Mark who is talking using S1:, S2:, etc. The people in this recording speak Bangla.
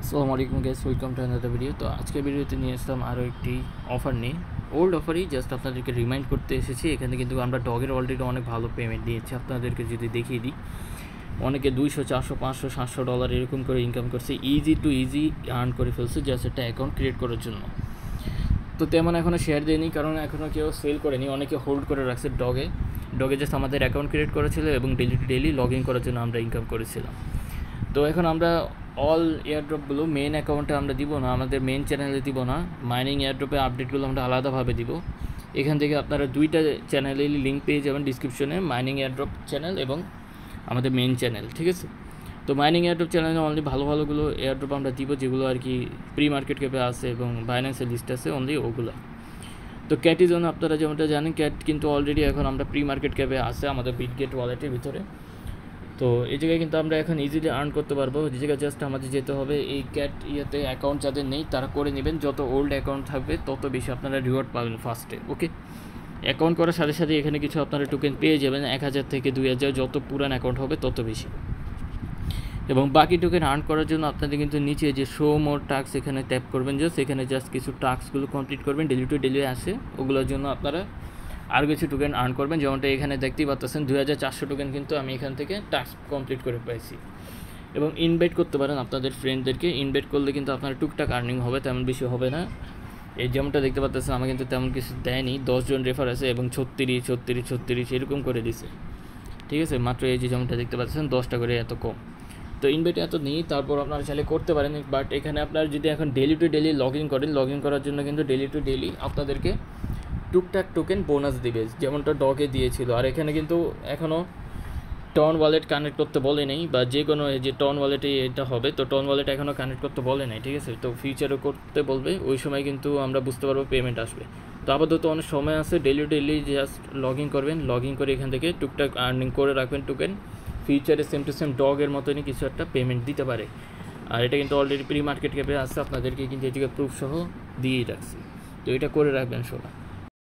S1: আসসালামু আলাইকুম guys, welcome to another video. তো আজকের ভিডিওতে নিয়ে আসলাম আরও একটি অফার নিয়ে। ওল্ড অফারই জাস্ট আপনাদেরকে রিমাইন্ড করতে এসেছি। এখানে কিন্তু আমরা ডগের অলরেডি অনেক ভালো পেমেন্ট দিয়েছি। আপনাদেরকে যদি দেখিয়ে দিই, অনেকে 200, 400, 500, $700 এরকম করে ইনকাম করছে, ইজি টু ইজি আর্ন করে ফেলছে জাস্ট একটা অ্যাকাউন্ট ক্রিয়েট করার জন্য। তো তেমন এখনও শেয়ার দেয়নি, কারণ এখনও কেউ সেল করেনি, অনেকে হোল্ড করে রাখছে। ডগে জাস্ট আমাদের অ্যাকাউন্ট ক্রিয়েট করেছিল এবং ডেলি লগ ইন করার জন্য আমরা ইনকাম করেছিলাম। তো এখন আমরা অল এয়ারড্রপগুলো মেন অ্যাকাউন্টে আমরা দিব না, আমাদের মেন চ্যানেলে দিব না। মাইনিং এয়ারড্রপের আপডেটগুলো আমরা আলাদাভাবে দিব। এখান থেকে আপনারা দুইটা চ্যানেলের লিঙ্ক পেয়ে যাবেন ডিসক্রিপশনে, মাইনিং এয়ারড্রপ চ্যানেল এবং আমাদের মেন চ্যানেল, ঠিক আছে? তো মাইনিং এয়ারড্রপ চ্যানেলে অনলি ভালোগুলো এয়ারড্রপ আমরা দিব, যেগুলো আর কি প্রি মার্কেট ক্যাপে আছে এবং বাইন্যান্সের লিস্ট আছে, অনলি ওগুলো। তো ক্যাটের জন্য আপনারা যেমনটা জানেন, ক্যাট কিন্তু অলরেডি এখন আমরা প্রি মার্কেট ক্যাপে আছে আমাদের বিটগেট ওয়ালেটের ভিতরে। তো এই জায়গায় কিন্তু আমরা এখন ইজিলি আর্ন করতে পারবো। যে জায়গায় জাস্ট আমাদের যেতে হবে, এই ক্যাট ইয়েতে অ্যাকাউন্ট যাদের নেই তারা করে নেবেন। যত ওল্ড অ্যাকাউন্ট থাকবে তত বেশি আপনারা রিওয়ার্ড পাবেন ফার্স্টে। ওকে, অ্যাকাউন্ট করার সাথে সাথে এখানে কিছু আপনারা টোকেন পেয়ে যাবেন, 1000 থেকে 2000, যত পুরান অ্যাকাউন্ট হবে তত বেশি। এবং বাকি টোকেন আর্ন করার জন্য আপনাদের কিন্তু নিচে যে শো মোর টাস্ক এখানে ট্যাপ করবেন, এখানে জাস্ট কিছু টাস্কগুলো কমপ্লিট করবেন, ডেলি আসে, ওগুলোর জন্য আপনারা আর কিছু টোকেন আর্ন করবেন। যেমনটা এখানে দেখতেই পাচ্ছেন 2400 টোকেন কিন্তু আমি এখান থেকে টাস্ক কমপ্লিট করে পাইছি। এবং ইনভাইট করতে পারেন আপনাদের ফ্রেন্ডদেরকে। ইনভাইট করলে কিন্তু আপনার টুকটাক আর্নিং হবে, তেমন বেশি হবে না। এই যেমনটা দেখতে পাচ্ছেন আমার কিন্তু তেমন কিছু দেয়নি, 10 জন রেফার আছে এবং 36 এরকম করে দিছে, ঠিক আছে? মাত্র এই যে যেমনটা দেখতে পাচ্ছেন 10টা করে, এত কম। তো ইনভাইট এত নেই, তারপর আপনারা চাইলে করতে পারেন। বাট এখানে আপনারা যদি এখন daily to daily log in করেন, লগ ইন করার জন্য কিন্তু ডেলি টু ডেলি আপনাদেরকে টুকটাক টোকেন বোনাস দিবে, যেমনটা ডগে দিয়েছিল। আর এখানে কিন্তু এখনও টন ওয়ালেট কানেক্ট করতে বলে নেই, বা যে কোনো যে টন ওয়ালেটে এটা হবে, তো টন ওয়ালেট এখনও কানেক্ট করতে বলে নাই, ঠিক আছে? তো ফিউচারও করতে বলবে, ওই সময় কিন্তু আমরা বুঝতে পারবো পেমেন্ট আসবে। তো আপাতত অনেক সময় আছে, ডেলি জাস্ট লগ ইন করবেন, লগ ইন করে এখান থেকে টুকটাক আর্নিং করে রাখবেন টোকেন। ফিউচারে সেম টু সেম ডগের মতনই কিছু একটা পেমেন্ট দিতে পারে। আর এটা কিন্তু অলরেডি প্রি মার্কেট ক্যাপে আসছে, আপনাদেরকে কিন্তু এটিকে প্রুফ সহ দিয়েই রাখছি। তো এটা করে রাখবেন সবাই।